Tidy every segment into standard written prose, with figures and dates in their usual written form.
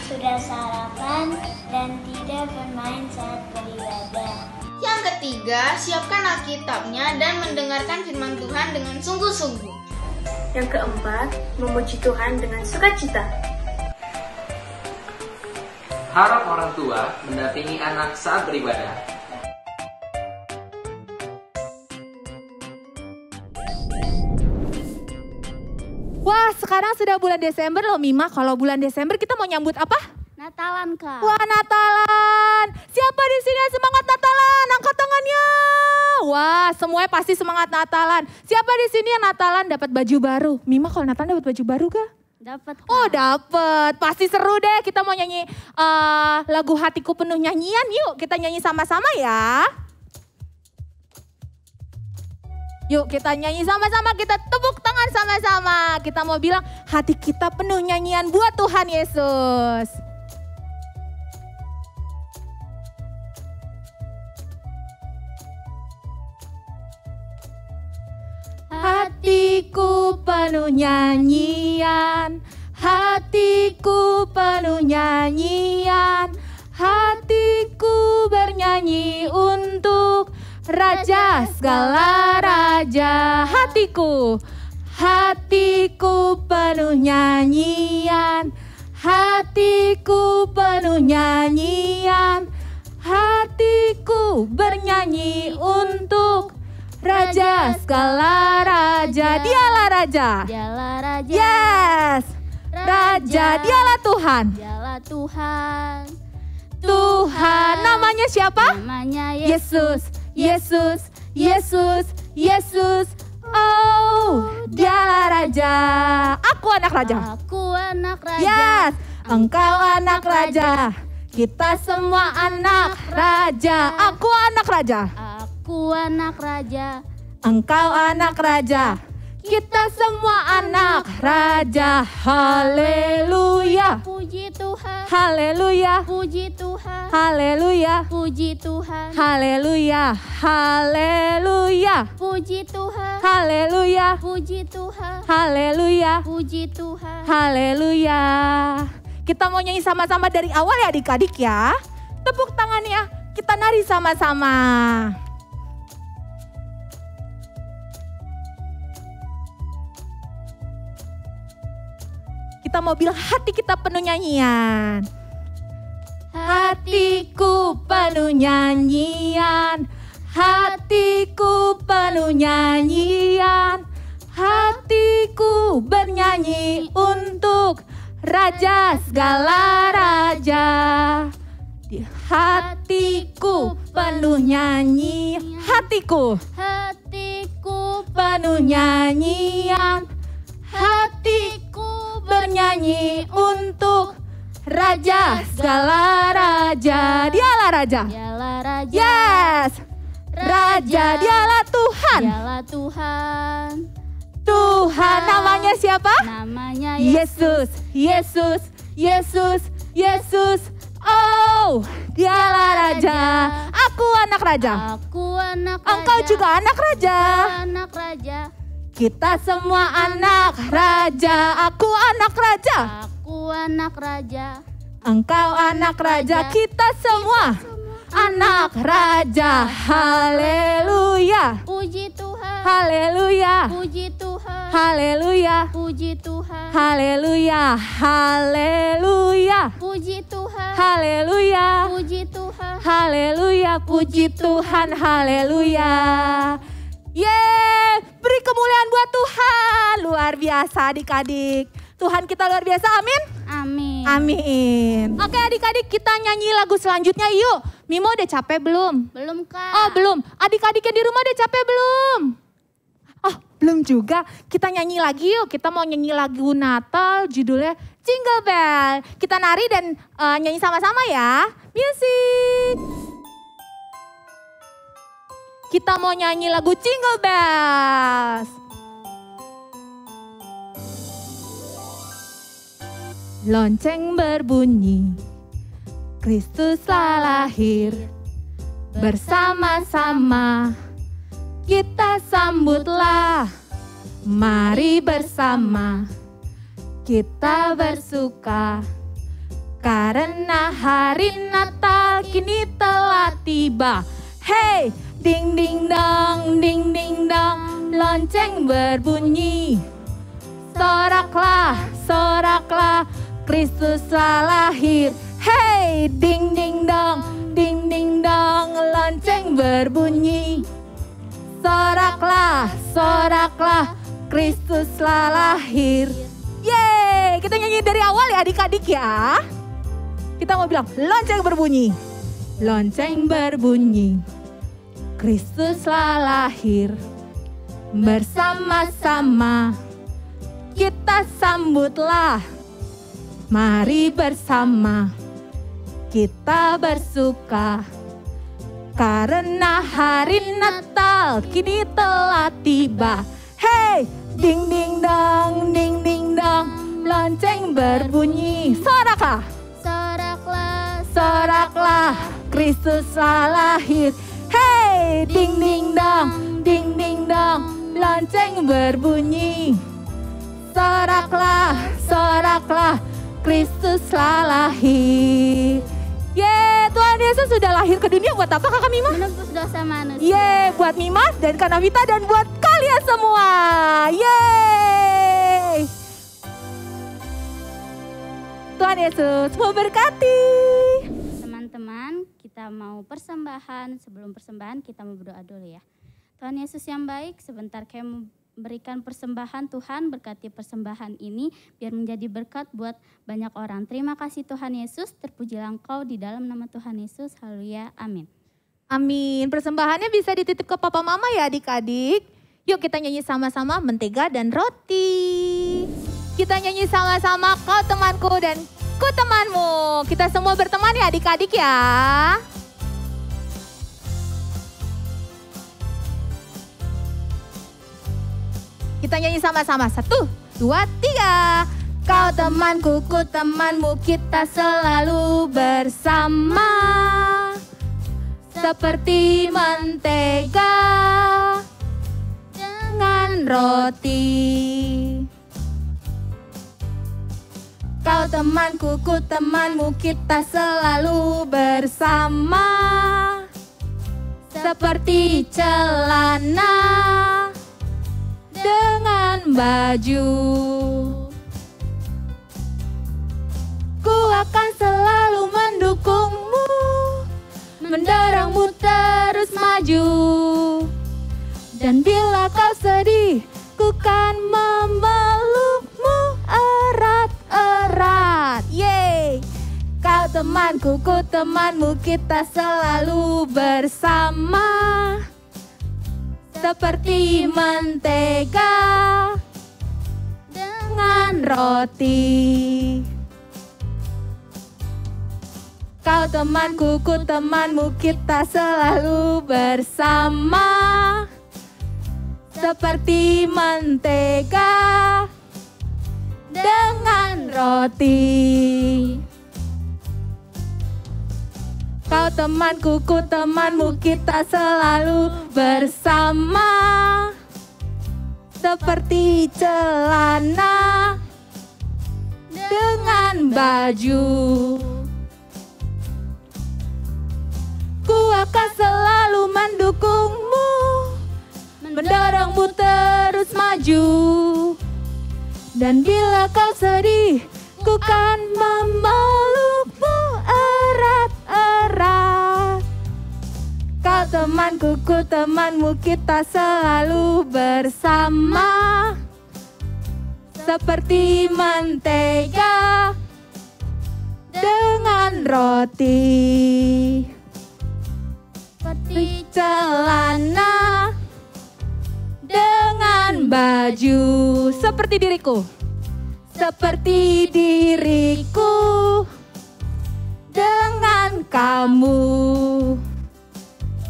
sudah sarapan, dan tidak bermain saat beribadah. Yang ketiga, siapkan Alkitabnya dan mendengarkan firman Tuhan dengan sungguh-sungguh. Yang keempat, memuji Tuhan dengan sukacita. Harap orang tua mendampingi anak saat beribadah. Wah, sekarang sudah bulan Desember loh Mima. Kalau bulan Desember kita mau nyambut apa? Natalan, Kak. Wah, Natalan. Siapa di sini yang semangat Natalan? Angkat tangannya. Wah, semuanya pasti semangat Natalan. Siapa di sini yang Natalan dapat baju baru? Mima, kalau Natalan dapat baju baru kah? Dapat, Kak. Oh, dapat. Pasti seru deh. Kita mau nyanyi lagu Hatiku Penuh Nyanyian. Yuk, kita nyanyi sama-sama ya. Yuk kita nyanyi sama-sama, kita tepuk tangan sama-sama. Kita mau bilang hati kita penuh nyanyian buat Tuhan Yesus. Hatiku penuh nyanyian, hatiku penuh nyanyian, hatiku bernyanyi untuk Raja segala raja. Hatiku, hatiku penuh nyanyian, hatiku penuh nyanyian, hatiku bernyanyi untuk Raja segala raja. Dialah raja. Dialah raja. Yes. Raja, dialah Tuhan. Dialah Tuhan. Tuhan, namanya siapa? Namanya Yesus. Yesus, Yesus, Yesus. Oh, dialah raja. Aku anak raja. Aku anak raja. Yes, engkau anak raja. Kita semua anak raja. Aku anak raja. Aku anak raja. Engkau anak raja. Kita semua anak raja. Haleluya. Puji Tuhan. Haleluya. Puji Tuhan. Haleluya. Puji Tuhan. Haleluya. Haleluya. Puji Tuhan. Haleluya. Puji Tuhan. Haleluya. Puji Tuhan. Haleluya. Kita mau nyanyi sama-sama dari awal ya adik-adik ya. Tepuk tangannya. Kita nari sama-sama. Kita mau bilang hati kita penuh nyanyian. Hatiku penuh nyanyian, hatiku penuh nyanyian, hatiku bernyanyi untuk Raja segala raja. Di hatiku penuh nyanyi, hatiku, Hatiku penuh nyanyian, hatiku bernyanyi untuk Raja segala raja. Dialah raja. Dialah raja. Yes. Raja, dialah Tuhan. Dialah Tuhan. Tuhan, namanya siapa? Namanya Yesus. Yesus, Yesus, Yesus. Oh, dialah raja. Aku anak raja. Aku anak raja. Engkau juga anak raja. Anak raja. Kita semua anak raja. Aku anak raja. Aku anak raja. Engkau anak raja. Kita semua anak raja. Haleluya. Puji Tuhan. Haleluya. Puji Tuhan. Haleluya. Puji Tuhan. Haleluya. Haleluya. Puji Tuhan. Haleluya. Puji Tuhan. Haleluya. Puji Tuhan. Haleluya. Yeay, beri kemuliaan buat Tuhan. Luar biasa adik-adik. Tuhan kita luar biasa, amin. Amin. Amin. Oke adik-adik, kita nyanyi lagu selanjutnya yuk. Mimo udah capek belum? Belum, Kak. Oh belum. Adik-adik yang di rumah udah capek belum? Oh belum juga. Kita nyanyi lagi yuk. Kita mau nyanyi lagu Natal judulnya Jingle Bell. Kita nari dan nyanyi sama-sama ya. Music. Kita mau nyanyi lagu Jingle Bells. Lonceng berbunyi, Kristus telah lahir. Bersama-sama kita sambutlah, mari bersama kita bersuka, karena hari Natal kini telah tiba. Hey, ding ding dong, lonceng berbunyi. Soraklah, soraklah, Kristus telah lahir. Hey, ding ding dong, lonceng berbunyi. Soraklah, soraklah, Kristus telah lahir. Yeay, kita nyanyi dari awal ya adik-adik ya. Kita mau bilang lonceng berbunyi. Lonceng berbunyi, Kristus telah lahir. Bersama-sama kita sambutlah. Mari bersama kita bersuka. Karena hari Natal kini telah tiba. Hey, ding ding dong, lonceng berbunyi. Soraklah, Soraklah, soraklah, Kristus telah lahir. Hey, ding ding dong, lonceng berbunyi. Soraklah, soraklah, Kristus telah lahir. Yeay, Tuhan Yesus sudah lahir ke dunia buat apa Kakak Mima? menebus dosa manusia. Yeay, buat Mima dan Kak Navita dan buat kalian semua. Yeay. Tuhan Yesus memberkati. Teman-teman, kita mau persembahan. Sebelum persembahan kita mau berdoa dulu ya. Tuhan Yesus yang baik, sebentar kami berikan persembahan. Tuhan, berkati persembahan ini biar menjadi berkat buat banyak orang. Terima kasih Tuhan Yesus, terpujilah Engkau di dalam nama Tuhan Yesus. Haleluya, amin. Amin. Persembahannya bisa dititip ke papa mama ya adik-adik. Yuk kita nyanyi sama-sama mentega dan roti. Kita nyanyi sama-sama kau temanku dan ku temanmu. Kita semua berteman ya adik-adik ya. Kita nyanyi sama-sama. 1, 2, 3. Kau temanku, ku temanmu, kita selalu bersama. Seperti mentega dengan roti. Kau temanku, ku temanmu, kita selalu bersama. Seperti celana dengan baju. Ku akan selalu mendukungmu, mendorongmu terus maju. Dan bila kau sedih, ku kan memelukmu erat-erat. Yeay. Kau temanku, ku temanmu, kita selalu bersama. Seperti mentega dengan roti. Kau temanku, ku temanmu, kita selalu bersama. Seperti mentega dengan roti. Kau temanku, ku temanmu, kita selalu bersama. Seperti celana dengan baju. Ku akan selalu mendukungmu, mendorongmu terus maju. Dan bila kau sedih, ku kan memelukmu erat-erat. Kau temanku, ku temanmu, kita selalu bersama. Seperti mentega dengan roti. Seperti celana dengan baju. Seperti diriku. Seperti diriku dengan kamu.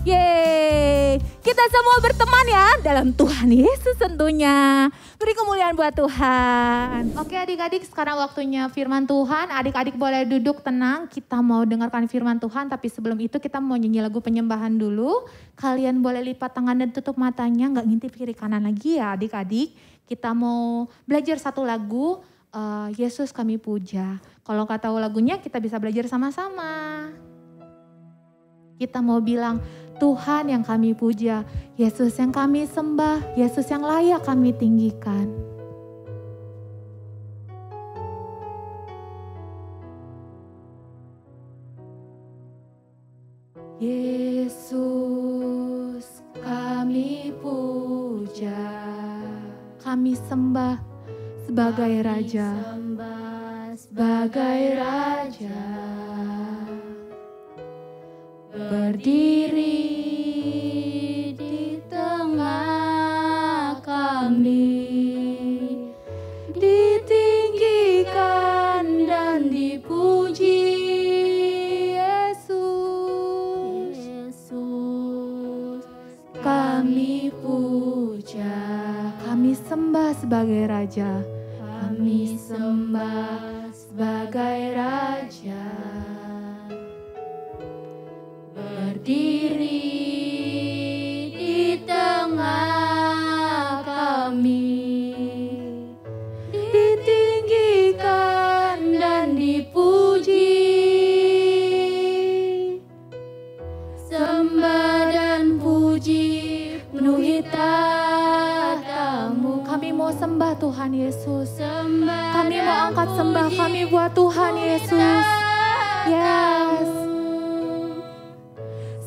Yeay, kita semua berteman ya dalam Tuhan Yesus tentunya. Beri kemuliaan buat Tuhan. Oke adik-adik, sekarang waktunya firman Tuhan. Adik-adik boleh duduk tenang, kita mau dengarkan firman Tuhan. Tapi sebelum itu kita mau nyanyi lagu penyembahan dulu. Kalian boleh lipat tangan dan tutup matanya, gak ngintip kiri kanan lagi ya adik-adik. Kita mau belajar satu lagu. Yesus kami puja. Kalau nggak tahu lagunya kita bisa belajar sama-sama. Kita mau bilang Tuhan yang kami puja, Yesus yang kami sembah, Yesus yang layak kami tinggikan. Yesus kami puja, kami sembah sebagai Raja, sebagai Raja. Berdiri di tengah kami, ditinggikan dan dipuji Yesus. Kami puja, kami sembah sebagai Raja, kami sembah sebagai Raja. Berdiri di tengah kami, ditinggikan dan dipuji, sembah dan puji penuhi tahta-Mu. Kami mau sembah Tuhan Yesus, kami mau angkat sembah kami buat Tuhan Yesus. Yes.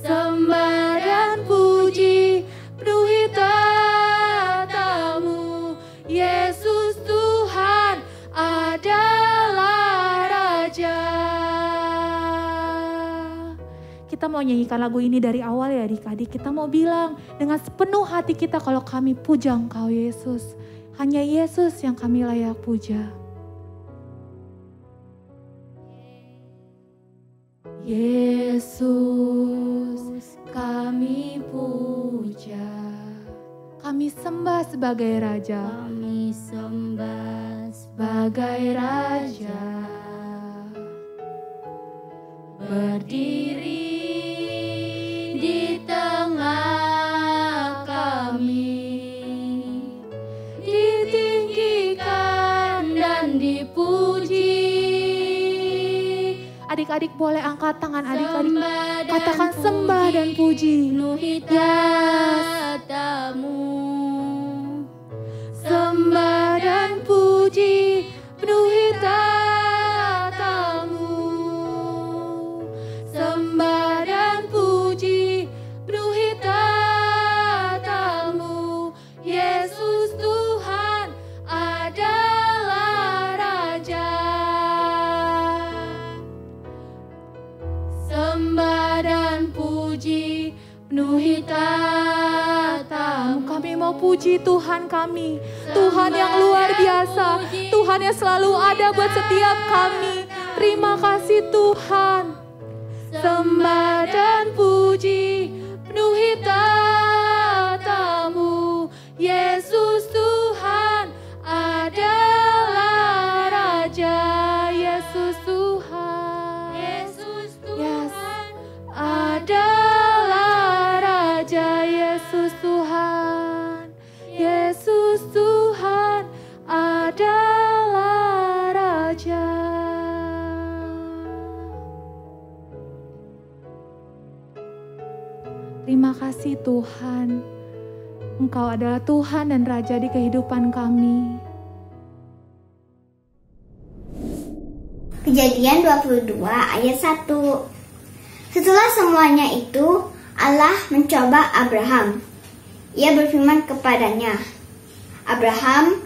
Sembah dan puji penuhi tahta-Mu, Yesus Tuhan adalah Raja. Kita mau nyanyikan lagu ini dari awal ya adik-adik. Kita mau bilang dengan sepenuh hati kita kalau kami puja Engkau Yesus. Hanya Yesus yang kami layak puja. Yesus kami puja, kami sembah sebagai Raja, kami sembah sebagai Raja. Berdiri di tengah kami, ditinggikan dan dipuji. Adik-adik boleh angkat tangan adik-adik, katakan sembah dan puji. Yes. Sembah dan puji penuhi tahta-Mu. Sembah dan puji penuhi tahta-Mu, Yesus Tuhan adalah Raja. Sembah dan puji penuhi tahta-Mu. Kami mau puji Tuhan kami, Tuhan yang luar biasa, Tuhan yang selalu ada buat setiap kami. Terima kasih Tuhan. Sembah dan puji penuhi tahta-Mu, Yesus Tuhan adalah Raja. Yesus Tuhan, Yesus Tuhan adalah Raja. Yesus Tuhan, Yesus Tuhan adalah Raja. Terima kasih Tuhan, Engkau adalah Tuhan dan Raja di kehidupan kami. Kejadian 22 ayat 1. Setelah semuanya itu, Allah mencoba Abraham. Ia berfirman kepadanya, Abraham,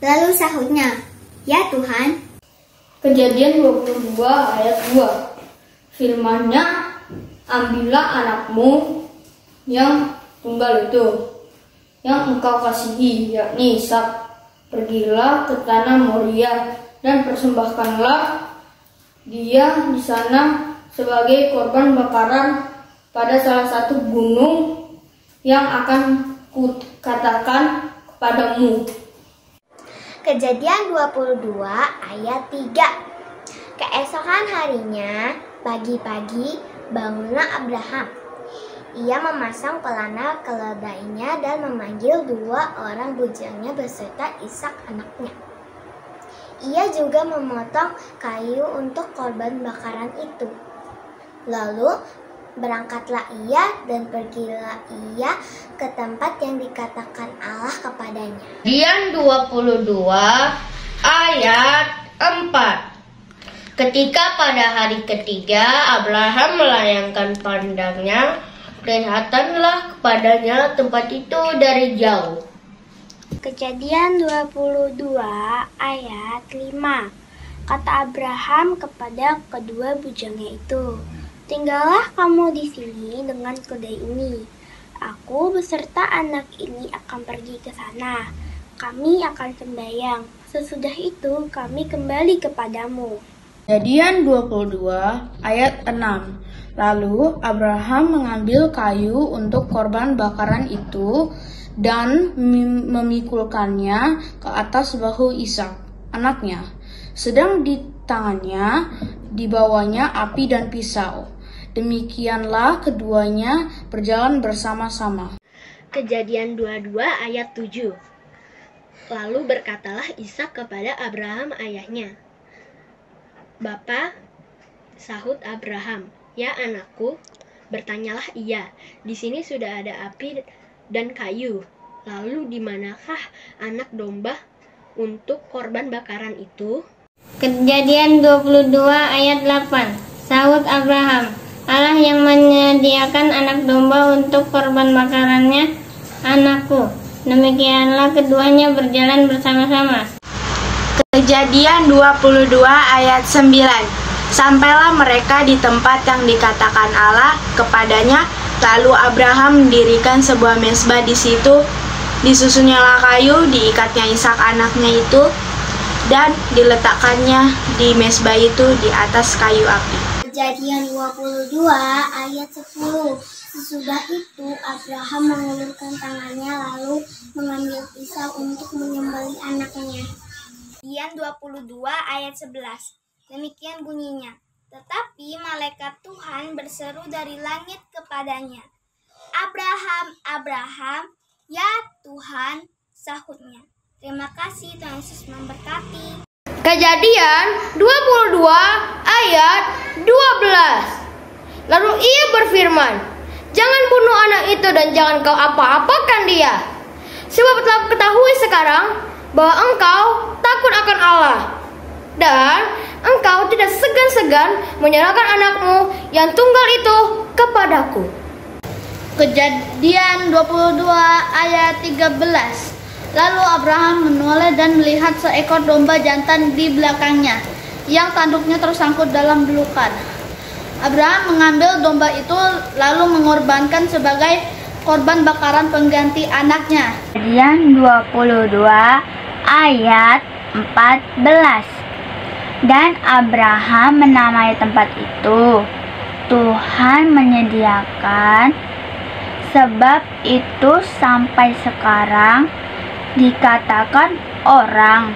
lalu sahutnya, ya Tuhan. Kejadian 22 ayat 2. Firman-Nya, ambillah anakmu yang tunggal itu, yang engkau kasihi, yakni Ishak. Pergilah ke tanah Moria dan persembahkanlah dia di sana sebagai korban bakaran pada salah satu gunung yang akan kukatakan kepadamu. Kejadian 22 ayat 3. Keesokan harinya, pagi-pagi, bangunlah Abraham. Ia memasang pelana keledainya dan memanggil 2 orang bujangnya beserta Ishak anaknya. Ia juga memotong kayu untuk korban bakaran itu. Lalu berangkatlah ia dan pergilah ia ke tempat yang dikatakan Allah kepadanya. Kejadian 22 ayat 4. Ketika pada hari ketiga Abraham melayangkan pandangnya, kelihatanlah kepadanya tempat itu dari jauh. Kejadian 22 ayat 5. Kata Abraham kepada kedua bujangnya itu, "Tinggallah kamu di sini dengan kedai ini. Aku beserta anak ini akan pergi ke sana. Kami akan sembahyang. Sesudah itu kami kembali kepadamu." Kejadian 22 ayat 6. Lalu Abraham mengambil kayu untuk korban bakaran itu dan memikulkannya ke atas bahu Ishak, anaknya. Sedang di tangannya dibawanya api dan pisau. Demikianlah keduanya berjalan bersama-sama. Kejadian 22 ayat 7. Lalu berkatalah Ishak kepada Abraham ayahnya, "Bapa," sahut Abraham. "Ya anakku," bertanyalah ia, "di sini sudah ada api dan kayu. Lalu di manakah anak domba untuk korban bakaran itu?" Kejadian 22 ayat 8. Sahut Abraham, "Allah yang menyediakan anak domba untuk korban bakarannya, anakku." Demikianlah keduanya berjalan bersama-sama. Kejadian 22 ayat 9. Sampailah mereka di tempat yang dikatakan Allah kepadanya, lalu Abraham mendirikan sebuah mezbah di situ. Disusunnya kayu, diikatnya Ishak anaknya itu, dan diletakkannya di mezbah itu di atas kayu api. Kejadian 22 ayat 10. Sesudah itu Abraham mengulurkan tangannya lalu mengambil pisau untuk menyembelih anaknya. Kejadian 22 ayat 11. Demikian bunyinya. Tetapi malaikat Tuhan berseru dari langit kepadanya, "Abraham, Abraham." "Ya Tuhan," sahutnya. Terima kasih, Tuhan Yesus memberkati. Kejadian 22 ayat 12. Lalu ia berfirman, "Jangan bunuh anak itu dan jangan kau apa-apakan dia. Sebab telah ketahui sekarang bahwa engkau takut akan Allah, dan engkau tidak segan-segan menyerahkan anakmu yang tunggal itu kepadaku." Kejadian 22 ayat 13. Lalu Abraham menoleh dan melihat seekor domba jantan di belakangnya, yang tanduknya tersangkut dalam belukan. Abraham mengambil domba itu lalu mengorbankan sebagai korban bakaran pengganti anaknya. Kejadian 22 ayat 14. Dan Abraham menamai tempat itu Tuhan menyediakan, sebab itu sampai sekarang dikatakan orang,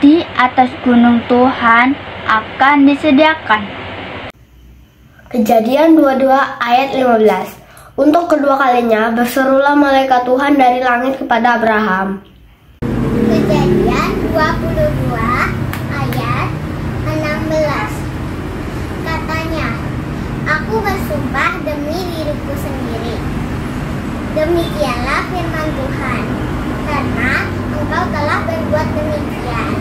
di atas gunung Tuhan akan disediakan. Kejadian 22 ayat 15. Untuk kedua kalinya berserulah malaikat Tuhan dari langit kepada Abraham. Kejadian 22 ayat 16. Katanya, "Aku bersumpah demi diriku sendiri. Demikianlah firman Tuhan, karena engkau telah berbuat demikian,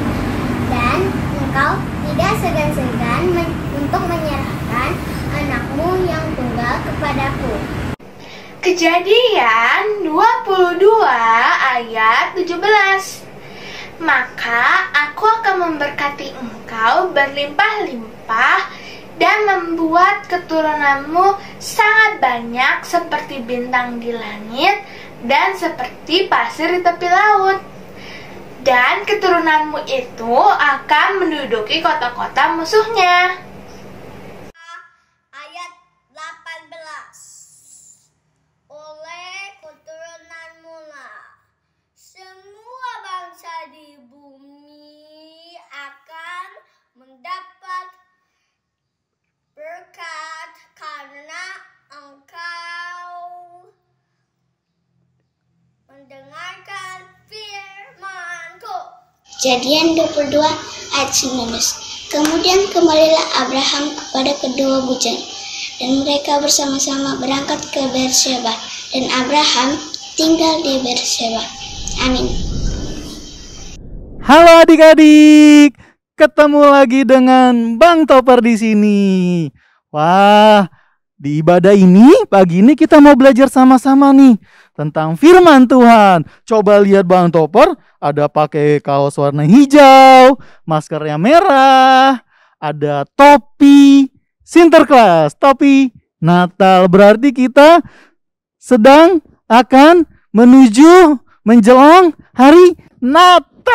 dan engkau tidak segan-segan untuk menyerahkan anakmu yang tunggal kepadaku." Kejadian 22 ayat 17. Maka aku akan memberkati engkau berlimpah-limpah dan membuat keturunanmu sangat banyak seperti bintang di langit dan seperti pasir di tepi laut. Dan keturunanmu itu akan menduduki kota-kota musuhnya. Ayat 18. Oleh keturunanmu lah semua bangsa di bumi akan mendapat berkat karena engkau mendengarkan firman-Ku. Kejadian 22 ayat 19. Kemudian kembalilah Abraham kepada kedua bujang, dan mereka bersama-sama berangkat ke Beersheba, dan Abraham tinggal di Beersheba. Amin. Halo adik-adik, ketemu lagi dengan Bang Topper di sini. Wah, di ibadah ini pagi ini kita mau belajar sama-sama nih tentang firman Tuhan. Coba lihat Bang Topper, ada pakai kaos warna hijau, maskernya merah, ada topi Sinterklas, topi Natal. Berarti kita sedang akan menuju menjelang hari Natal.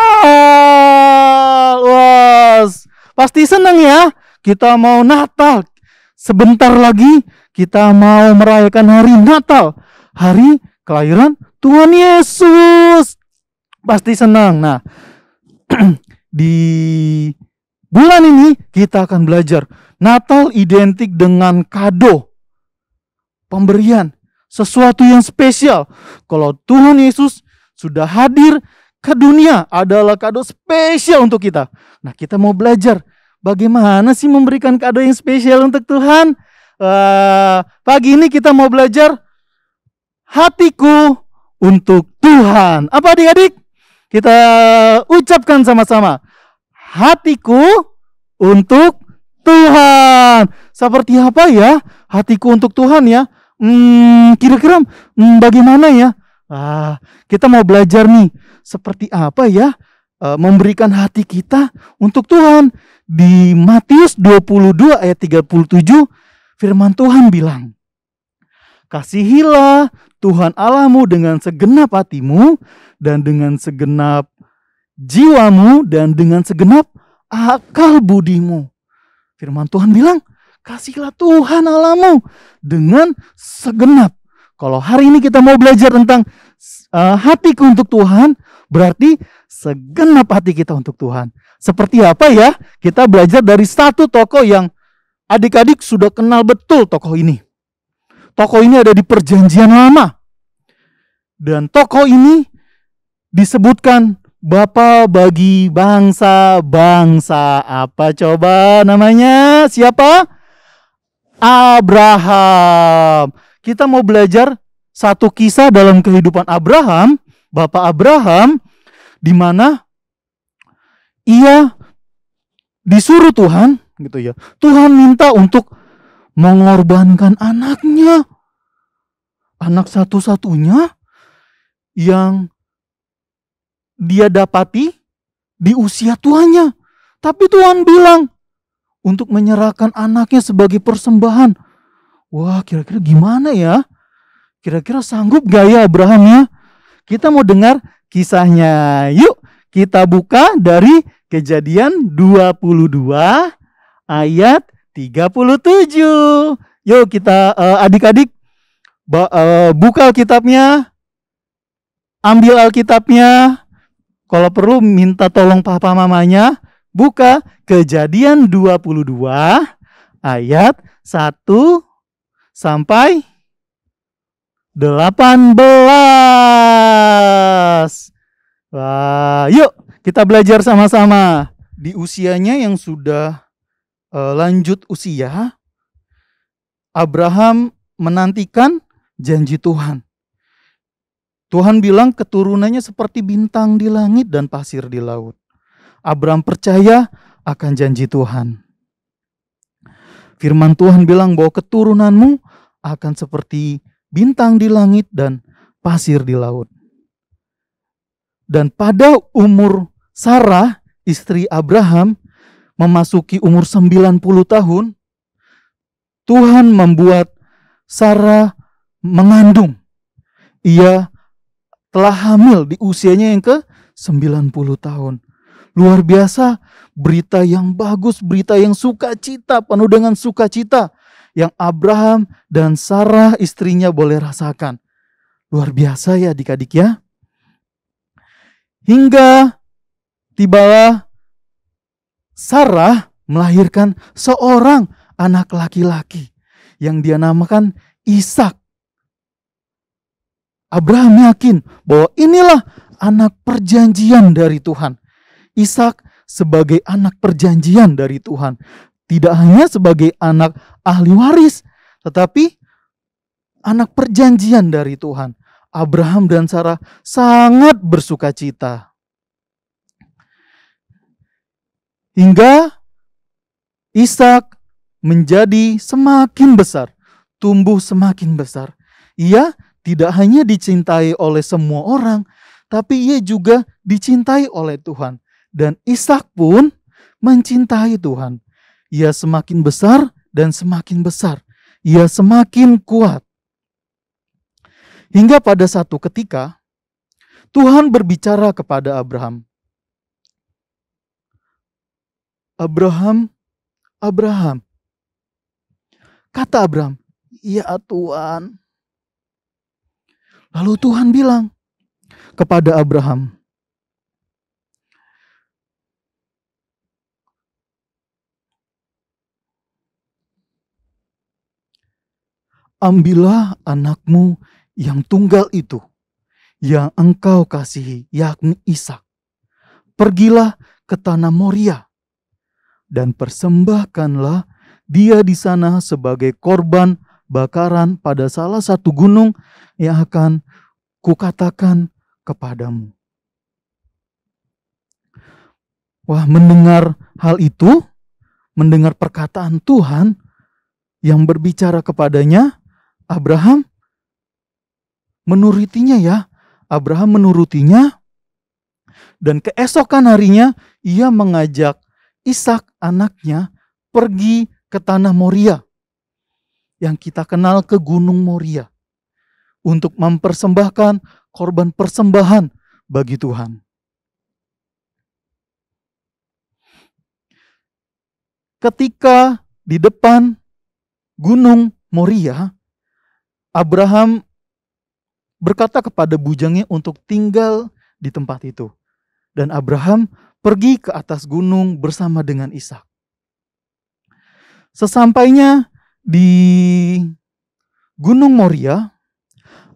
Wah, pasti senang ya. Kita mau Natal. Sebentar lagi kita mau merayakan hari Natal, hari kelahiran Tuhan Yesus. Pasti senang. Nah, di bulan ini kita akan belajar Natal identik dengan kado, pemberian, sesuatu yang spesial. Kalau Tuhan Yesus sudah hadir ke dunia, adalah kado spesial untuk kita. Nah, kita mau belajar bagaimana sih memberikan kado yang spesial untuk Tuhan. Pagi ini kita mau belajar hatiku untuk Tuhan. Apa adik-adik? Kita ucapkan sama-sama. Hatiku untuk Tuhan. Seperti apa ya hatiku untuk Tuhan ya? Kira-kira bagaimana ya? Kita mau belajar nih. Seperti apa ya memberikan hati kita untuk Tuhan. Di Matius 22 ayat 37 firman Tuhan bilang, kasihilah Tuhan Allahmu dengan segenap hatimu dan dengan segenap jiwamu dan dengan segenap akal budimu. Firman Tuhan bilang, kasihilah Tuhan Allahmu dengan segenap. Kalau hari ini kita mau belajar tentang hatiku untuk Tuhan, berarti segenap hati kita untuk Tuhan. Seperti apa ya? Kita belajar dari satu tokoh yang adik-adik sudah kenal betul tokoh ini. Tokoh ini ada di Perjanjian Lama. Dan tokoh ini disebutkan Bapa bagi bangsa-bangsa. Apa coba namanya? Siapa? Abraham. Kita mau belajar satu kisah dalam kehidupan Abraham, Bapak Abraham, di mana ia disuruh Tuhan, gitu ya. Tuhan minta untuk mengorbankan anaknya, anak satu-satunya yang dia dapati di usia tuanya. Tapi Tuhan bilang untuk menyerahkan anaknya sebagai persembahan. Wah, kira-kira gimana ya? Kira-kira sanggup gak ya Abraham ya? Kita mau dengar kisahnya. Yuk, kita buka dari Kejadian 22 ayat 37. Yuk kita adik-adik buka Alkitabnya. Ambil Alkitabnya. Kalau perlu minta tolong papa mamanya. Buka Kejadian 22 ayat 1 sampai 18. Wah, yuk kita belajar sama-sama. Di usianya yang sudah lanjut usia, Abraham menantikan janji Tuhan. Tuhan bilang keturunannya seperti bintang di langit dan pasir di laut. Abraham percaya akan janji Tuhan. Firman Tuhan bilang bahwa keturunanmu akan seperti bintang di langit dan pasir di laut. Dan pada umur Sarah, istri Abraham, memasuki umur 90 tahun, Tuhan membuat Sarah mengandung. Ia telah hamil di usianya yang ke-90 tahun. Luar biasa, berita yang bagus, berita yang sukacita, penuh dengan sukacita yang Abraham dan Sarah istrinya boleh rasakan. Luar biasa ya adik-adik ya. Hingga tibalah Sarah melahirkan seorang anak laki-laki yang dia namakan Ishak. Abraham yakin bahwa inilah anak perjanjian dari Tuhan Ishak sebagai anak perjanjian dari Tuhan. Tidak hanya sebagai anak ahli waris, tetapi anak perjanjian dari Tuhan. Abraham dan Sarah sangat bersuka cita. Hingga Ishak menjadi semakin besar, tumbuh semakin besar. Ia tidak hanya dicintai oleh semua orang, tapi ia juga dicintai oleh Tuhan. Dan Ishak pun mencintai Tuhan. Ia semakin besar dan semakin besar. Ia semakin kuat. Hingga pada satu ketika, Tuhan berbicara kepada Abraham. Abraham, Abraham. Kata Abraham, "Ya Tuhan." Lalu Tuhan bilang kepada Abraham, "Ambillah anakmu yang tunggal itu, yang engkau kasihi, yakni Ishak. Pergilah ke tanah Moria, dan persembahkanlah dia di sana sebagai korban bakaran pada salah satu gunung yang akan kukatakan kepadamu." Wah, mendengar hal itu, mendengar perkataan Tuhan yang berbicara kepadanya, Abraham menurutinya ya. Abraham menurutinya, dan keesokan harinya ia mengajak Ishak anaknya pergi ke tanah Moria, yang kita kenal ke Gunung Moria, untuk mempersembahkan korban persembahan bagi Tuhan. Ketika di depan Gunung Moria, Abraham berkata kepada bujangnya untuk tinggal di tempat itu. Dan Abraham pergi ke atas gunung bersama dengan Ishak. Sesampainya di Gunung Moria,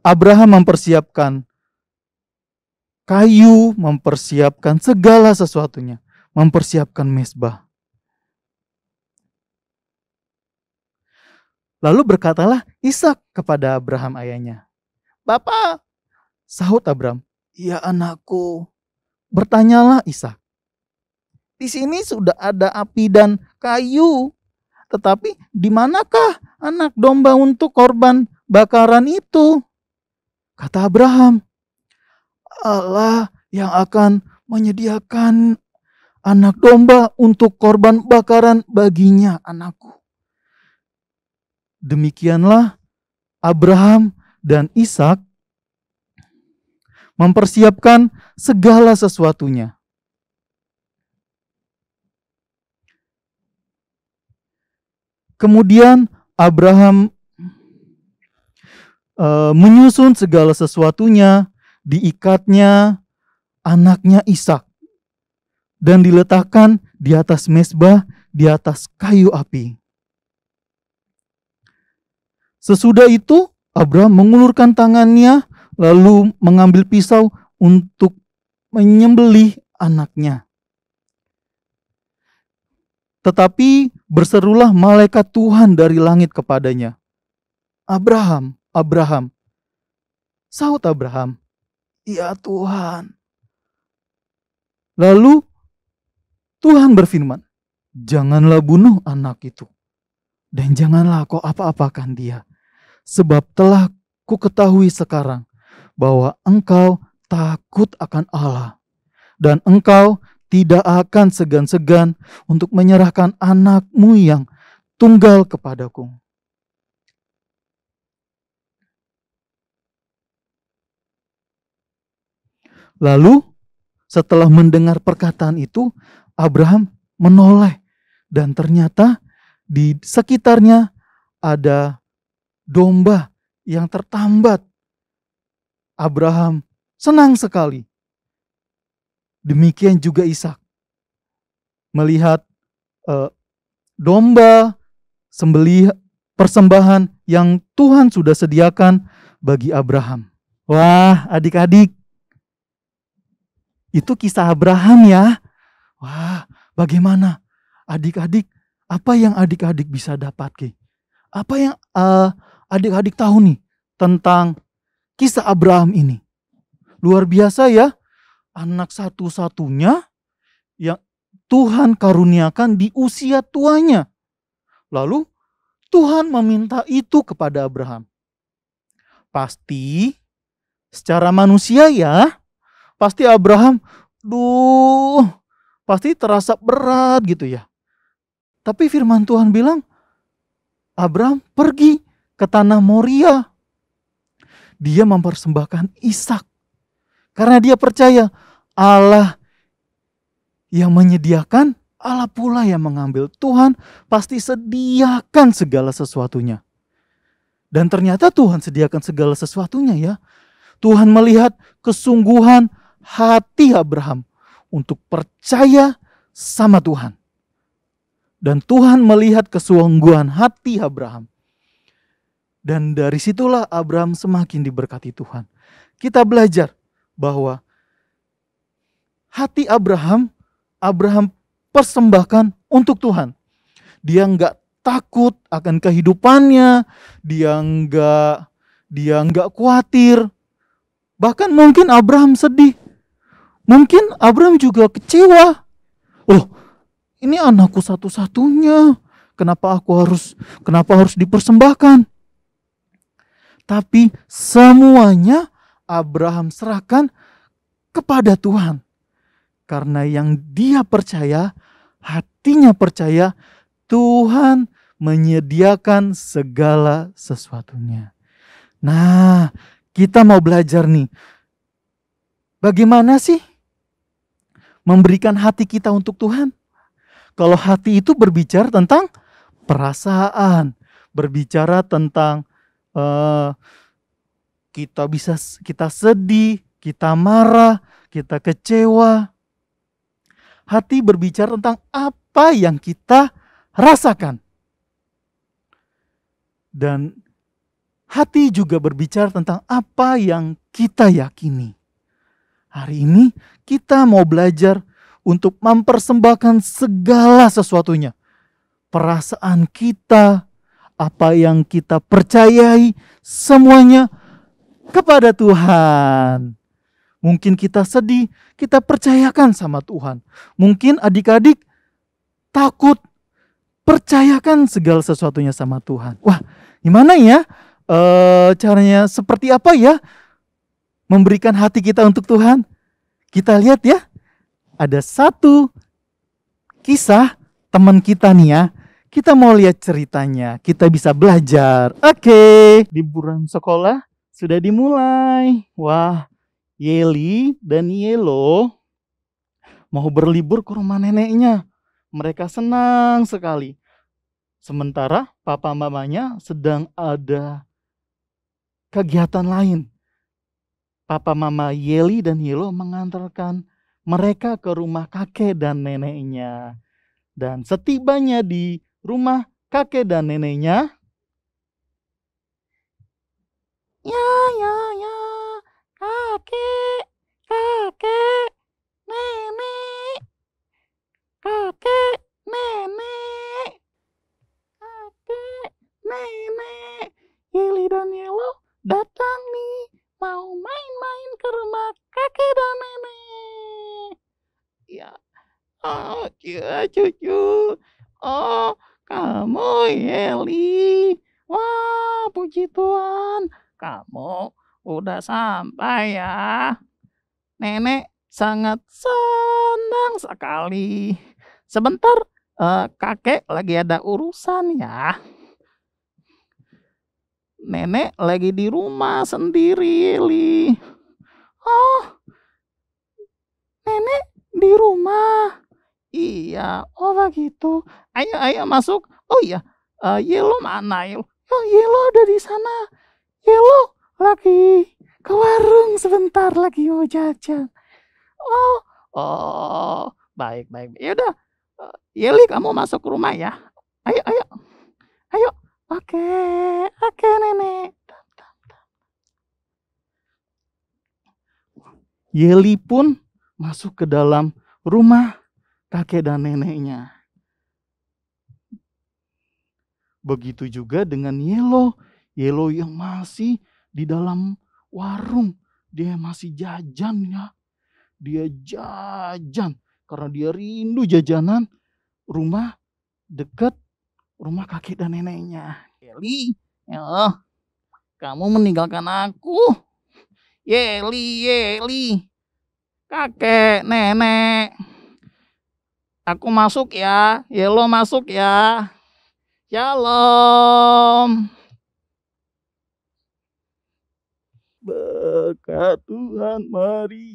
Abraham mempersiapkan kayu, mempersiapkan segala sesuatunya, mempersiapkan mezbah. Lalu berkatalah Ishak kepada Abraham ayahnya, "Bapak," sahut Abraham, "Ya anakku." Bertanyalah Ishak, "Di sini sudah ada api dan kayu, tetapi di manakah anak domba untuk korban bakaran itu?" Kata Abraham, "Allah yang akan menyediakan anak domba untuk korban bakaran baginya, anakku." Demikianlah Abraham dan Ishak mempersiapkan segala sesuatunya. Kemudian Abraham menyusun segala sesuatunya, diikatnya anaknya Ishak, dan diletakkan di atas mezbah, di atas kayu api. Sesudah itu, Abraham mengulurkan tangannya, lalu mengambil pisau untuk menyembelih anaknya. Tetapi berserulah malaikat Tuhan dari langit kepadanya, "Abraham, Abraham." Sahut Abraham, "Ya Tuhan." Lalu Tuhan berfirman, "Janganlah bunuh anak itu, dan janganlah kau apa-apakan dia. Sebab telah kuketahui sekarang bahwa engkau takut akan Allah, dan engkau tidak akan segan-segan untuk menyerahkan anakmu yang tunggal kepadaku." Lalu setelah mendengar perkataan itu, Abraham menoleh, dan ternyata di sekitarnya ada domba yang tertambat. Abraham senang sekali. Demikian juga Ishak. Melihat domba sembelih persembahan yang Tuhan sudah sediakan bagi Abraham. Wah, adik-adik, itu kisah Abraham ya. Wah, bagaimana adik-adik? Apa yang adik-adik bisa dapat, Ki? Apa yang adik-adik tahu nih tentang kisah Abraham ini? Luar biasa ya, anak satu-satunya yang Tuhan karuniakan di usia tuanya. Lalu Tuhan meminta itu kepada Abraham. Pasti secara manusia ya, pasti Abraham, pasti terasa berat gitu ya. Tapi firman Tuhan bilang, Abraham pergi ke tanah Moria. Dia mempersembahkan Ishak. Karena dia percaya Allah yang menyediakan, Allah pula yang mengambil. Tuhan pasti sediakan segala sesuatunya. Dan ternyata Tuhan sediakan segala sesuatunya ya. Tuhan melihat kesungguhan hati Abraham untuk percaya sama Tuhan. Dan Tuhan melihat kesungguhan hati Abraham. Dan dari situlah Abraham semakin diberkati Tuhan. Kita belajar bahwa hati Abraham persembahkan untuk Tuhan. Dia nggak takut akan kehidupannya, dia nggak khawatir. Bahkan mungkin Abraham sedih. Mungkin Abraham juga kecewa. Loh, ini anakku satu-satunya. Kenapa harus dipersembahkan? Tapi semuanya Abraham serahkan kepada Tuhan. Karena yang dia percaya, hatinya percaya, Tuhan menyediakan segala sesuatunya. Nah, kita mau belajar nih. Bagaimana sih memberikan hati kita untuk Tuhan? Kalau hati itu berbicara tentang perasaan, berbicara tentang kita sedih, kita marah, kita kecewa. Hati berbicara tentang apa yang kita rasakan. Dan hati juga berbicara tentang apa yang kita yakini. Hari ini kita mau belajar untuk mempersembahkan segala sesuatunya. Perasaan kita, apa yang kita percayai, semuanya kepada Tuhan. Mungkin kita sedih, kita percayakan sama Tuhan. Mungkin adik-adik takut, percayakan segala sesuatunya sama Tuhan. Wah, gimana ya caranya, seperti apa ya memberikan hati kita untuk Tuhan? Kita lihat ya, ada satu kisah teman kita nih ya. Kita mau lihat ceritanya, kita bisa belajar. Oke, liburan sekolah sudah dimulai. Wah, Yeli dan Yelo mau berlibur ke rumah neneknya. Mereka senang sekali. Sementara papa mamanya sedang ada kegiatan lain. Papa mama Yeli dan Yelo mengantarkan mereka ke rumah kakek dan neneknya. Dan setibanya di rumah kakek dan neneknya, ya, kakek, nenek, kakek, nenek, Yeli dan Yelo datang nih, mau main-main ke rumah kakek dan nenek. Ya, oh cucu, oh kamu Yeli, wah puji Tuhan, kamu udah sampai ya. Nenek sangat senang sekali. Sebentar, kakek lagi ada urusan ya. Nenek lagi di rumah sendiri, Yeli. Oh, nenek di rumah. Iya, oh begitu. Ayo masuk. Oh iya, Yelo mana Yelo? Oh, Yelo ada di sana. Yelo lagi ke warung sebentar, lagi mau jajan. Oh, baik. Yaudah, Yeli kamu masuk ke rumah ya. Ayo. Oke nenek. Yeli pun masuk ke dalam rumah kakek dan neneknya. Begitu juga dengan Yelo. Yelo yang masih di dalam warung. Dia masih jajan ya. Dia jajan. Karena dia rindu jajanan rumah dekat rumah kakek dan neneknya. Yeli, ya, kamu meninggalkan aku. Yeli. Kakek, nenek. Aku masuk ya. Yelo masuk ya. Shalom. Berkat Tuhan mari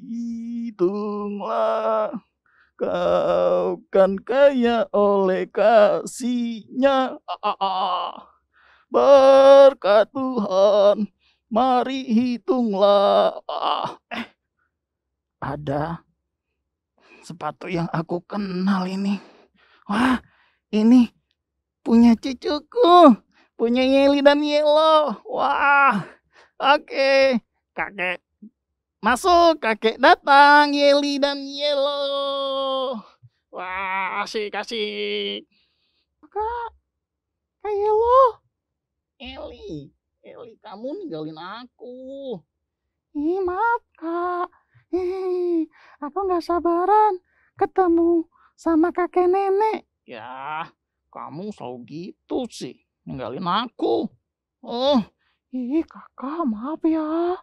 hitunglah. Kau kan kaya oleh kasih-Nya. Berkat Tuhan mari hitunglah. Ada sepatu yang aku kenal ini. Wah, ini punya cucuku. Punya Yeli dan Yelo. Wah, oke. Kakek masuk, kakek datang, Yeli dan Yelo. Wah, asik. Kak Yelo. Eli, kamu ninggalin aku. Maaf, Kak. Aku gak sabaran ketemu sama kakek nenek. Ya, kamu selalu gitu sih, ninggalin aku. Oh, kakak, maaf ya.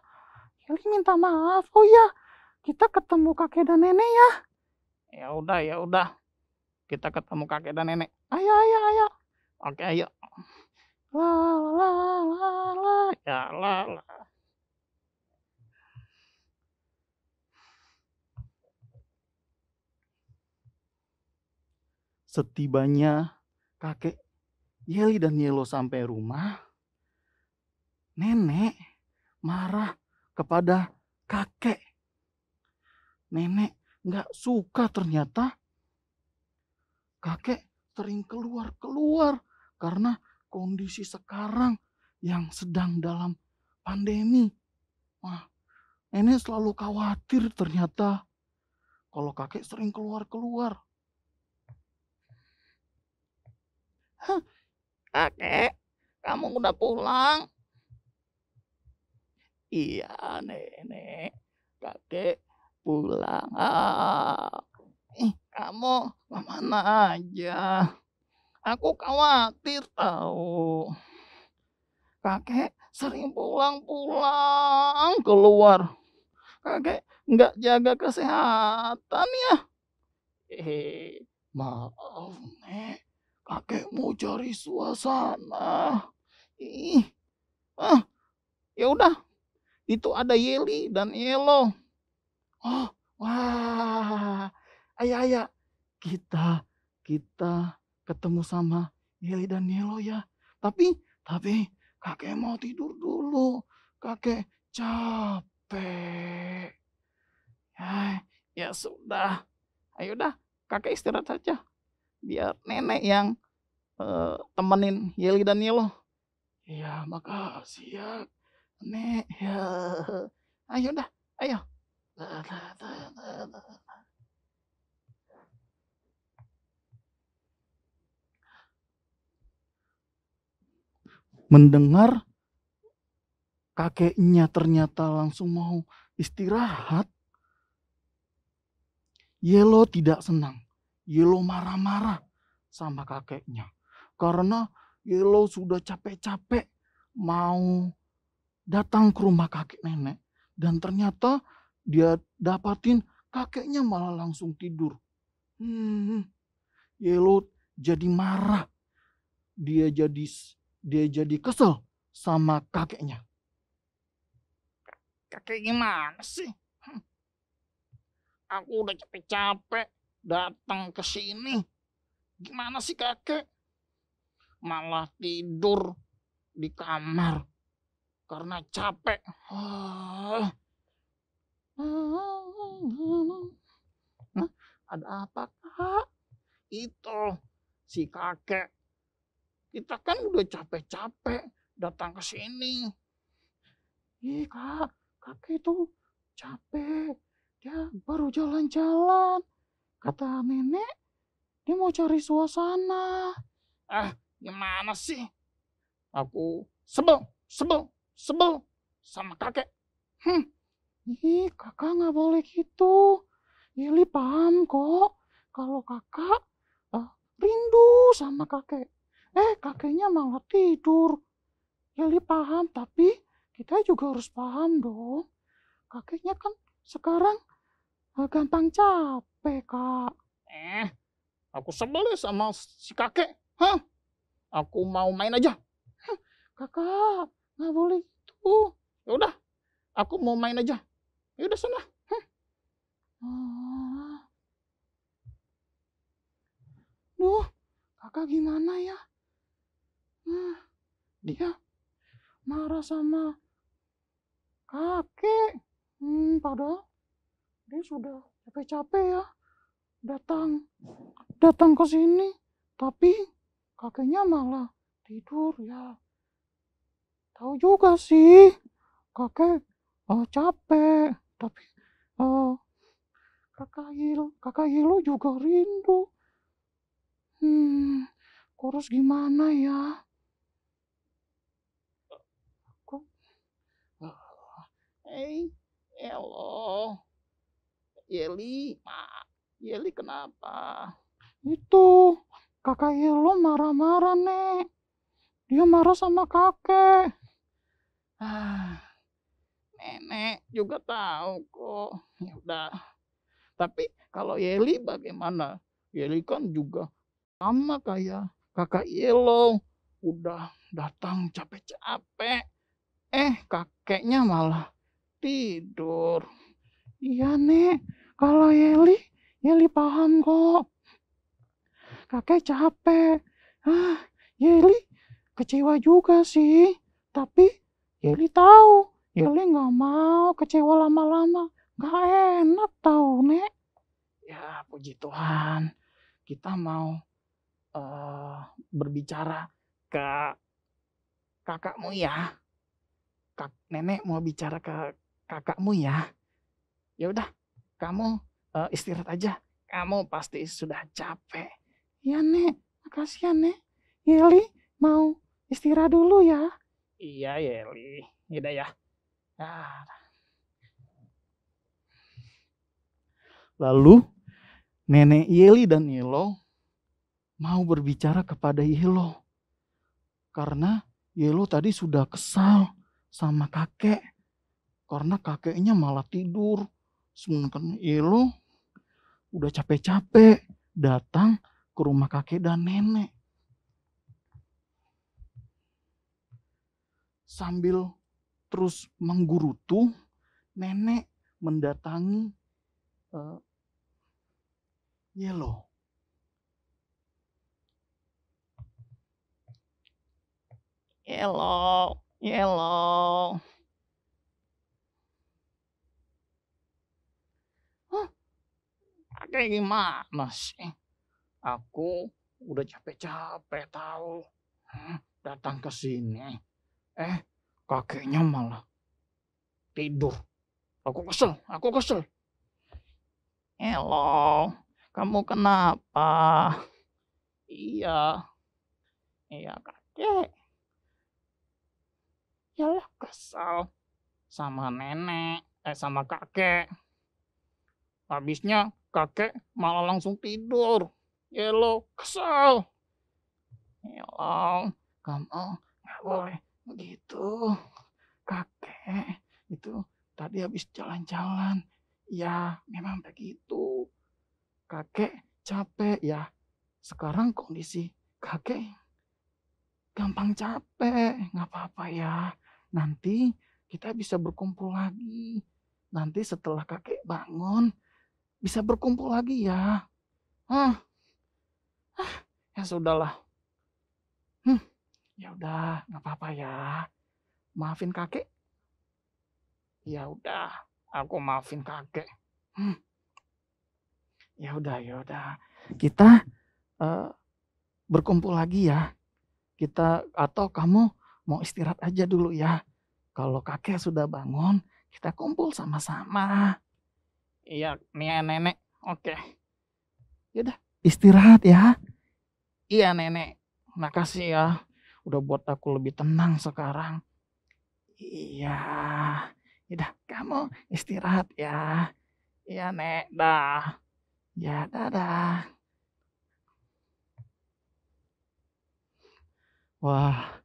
Eli minta maaf. Oh ya, kita ketemu kakek dan nenek ya. Ya udah. Kita ketemu kakek dan nenek. Ayo. Oke, ayo. La. Ya, la. Setibanya kakek Yeli dan Yelo sampai rumah, nenek marah kepada kakek. Nenek gak suka ternyata kakek sering keluar karena kondisi sekarang yang sedang dalam pandemi. Wah, nenek selalu khawatir ternyata kalau kakek sering keluar. Kakek, kamu udah pulang? Iya, nenek. Kakek pulang. Kamu kemana aja? Aku khawatir tahu. Kakek sering pulang keluar. Kakek nggak jaga kesehatan ya. Maaf, Nek. Kakek mau cari suasana. Ya udah. Itu ada Yeli dan Yelo. Oh, wah. Ayo. Kita ketemu sama Yeli dan Yelo ya. Tapi kakek mau tidur dulu. Kakek capek. Ya sudah. Ayo dah, kakek istirahat saja. Biar nenek yang temenin Yeli dan Yelo. Ya, makasih ya, Nek. Ya. Ayo. Mendengar kakeknya ternyata langsung mau istirahat, Yelo tidak senang. Yelo marah-marah sama kakeknya. Karena Yelo sudah capek-capek mau datang ke rumah kakek nenek. Dan ternyata dia dapatin kakeknya malah langsung tidur. Yelo jadi marah. Dia jadi kesel sama kakeknya. Kakek gimana sih? Aku udah capek-capek datang ke sini. Gimana sih kakek? Malah tidur di kamar karena capek. Ada apa, Kak? Itu si kakek. Kita kan udah capek-capek datang ke sini. Kak, kakek itu capek. Dia baru jalan-jalan. Kata nenek, Dia mau cari suasana. Gimana sih? Aku sebel sama kakek. Ih, kakak nggak boleh gitu. Yeli paham kok kalau kakak rindu sama kakek. Kakeknya malah tidur. Yeli paham, tapi kita juga harus paham dong. Kakeknya kan sekarang gampang capek, Kak. Aku sebel sama si kakek. Aku mau main aja. Kakak, nggak boleh gitu. Ya udah, aku mau main aja. Ya udah sana. Duh, kakak gimana ya? Dia marah sama kakek. Padahal dia sudah capek-capek ya datang ke sini, tapi kakeknya malah tidur ya. Tahu juga sih kakek capek, tapi kakak Yelo juga rindu. Harus gimana ya? Halo, Yeli kenapa? Itu kakak Yelo marah-marah, Nek. Dia marah sama kakek. Nenek juga tahu kok. Ya udah. Tapi kalau Yeli bagaimana? Yeli kan juga sama kayak kakak Yelo. Udah datang capek-capek. Kakeknya malah tidur. Iya, Nek. Kalau Yeli paham kok. Kakek capek. Yeli kecewa juga sih. Tapi Yeli tahu. Yeli nggak mau kecewa lama-lama. Nggak enak tahu, Nek. Ya, puji Tuhan. Kita mau berbicara ke kakakmu ya. Nenek mau bicara ke kakakmu ya. Ya udah, kamu istirahat aja. Kamu pasti sudah capek. Ya, Nek. Makasih ya, Nek. Yeli mau istirahat dulu ya. Iya, Yeli. Yaudah ya. Lalu Nenek Yeli dan Yelo mau berbicara kepada Yelo. Karena Yelo tadi sudah kesal sama kakek. Karena kakeknya malah tidur. Sementara Yelo udah capek-capek datang ke rumah kakek dan nenek. Sambil terus menggerutu, nenek mendatangi Yelo. Yelo. Kakek gimana sih? Aku udah capek-capek tahu. Datang ke sini. Kakeknya malah tidur. Aku kesel. Yelo, kamu kenapa? Iya kakek. Yalah kesal sama nenek, sama kakek. Habisnya kakek malah langsung tidur. Yelo kesal. Yelo, kamu nggak boleh begitu. Kakek itu tadi habis jalan-jalan. Ya memang begitu. Kakek capek ya. Sekarang kondisi kakek gampang capek. Nggak apa-apa ya. Nanti kita bisa berkumpul lagi. Nanti setelah kakek bangun bisa berkumpul lagi ya. Ya sudahlah. Ya udah, nggak apa-apa ya. Maafin kakek. Ya udah, aku maafin kakek. Ya udah. Kita berkumpul lagi ya. Atau kamu mau istirahat aja dulu ya. Kalau kakek sudah bangun, kita kumpul sama-sama. Iya, nih nenek. Oke. Yaudah, istirahat ya. Iya nenek, makasih ya. Udah buat aku lebih tenang sekarang. Iya, udah kamu istirahat ya. Iya nek, dah. Ya dadah. Wah,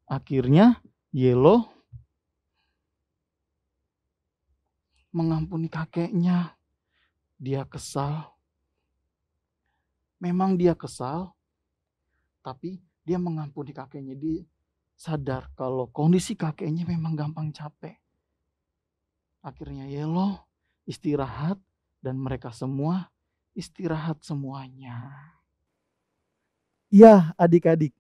akhirnya Yelo mengampuni kakeknya. Dia kesal. Memang dia kesal, tapi dia mengampuni kakeknya. Dia sadar kalau kondisi kakeknya memang gampang capek. Akhirnya Yelo istirahat dan mereka semua istirahat semuanya. Ya adik-adik,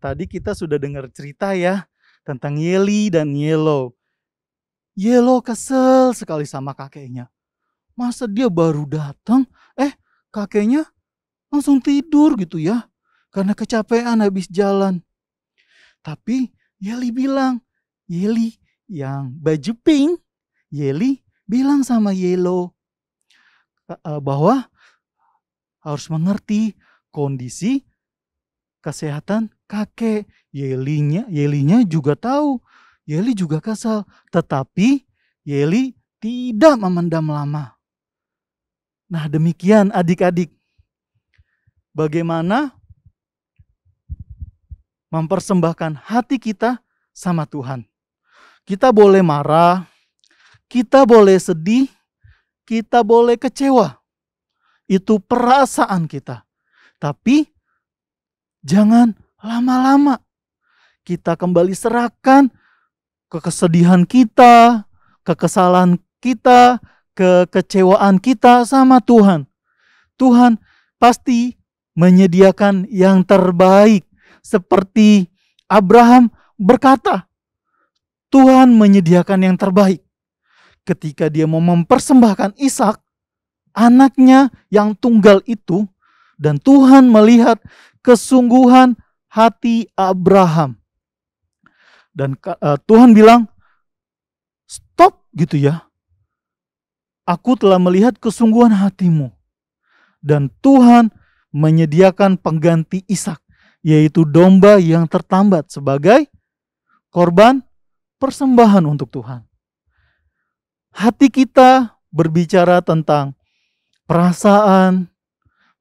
tadi kita sudah dengar cerita ya tentang Yeli dan Yelo. Yelo kesel sekali sama kakeknya. Masa dia baru datang, kakeknya langsung tidur gitu ya. Karena kecapean habis jalan. Tapi Yeli bilang, Yeli yang baju pink, Yeli bilang sama Yelo bahwa harus mengerti kondisi kesehatan kakek. Yelinya juga tahu. Yeli juga kesal. Tetapi Yeli tidak memendam lama. Nah demikian adik-adik. Bagaimana mempersembahkan hati kita sama Tuhan. Kita boleh marah, kita boleh sedih, kita boleh kecewa. Itu perasaan kita. Tapi jangan lama-lama. Kita kembali serahkan kesedihan kita, kekesalan kita, kekecewaan kita sama Tuhan. Tuhan pasti menyediakan yang terbaik. Seperti Abraham berkata, Tuhan menyediakan yang terbaik. Ketika dia mau mempersembahkan Ishak, anaknya yang tunggal itu, dan Tuhan melihat kesungguhan hati Abraham. Dan Tuhan bilang, stop gitu ya. Aku telah melihat kesungguhan hatimu. Dan Tuhan menyediakan pengganti Ishak, yaitu domba yang tertambat sebagai korban persembahan untuk Tuhan. Hati kita berbicara tentang perasaan,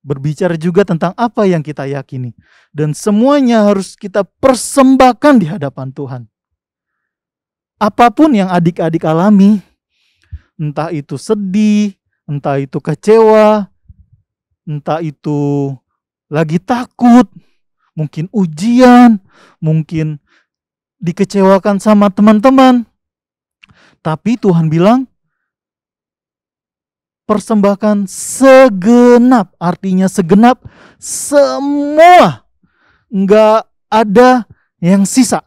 berbicara juga tentang apa yang kita yakini. Dan semuanya harus kita persembahkan di hadapan Tuhan. Apapun yang adik-adik alami, entah itu sedih, entah itu kecewa, entah itu lagi takut, mungkin ujian, mungkin dikecewakan sama teman-teman. Tapi Tuhan bilang, persembahkan segenap, artinya segenap semua. Enggak ada yang sisa.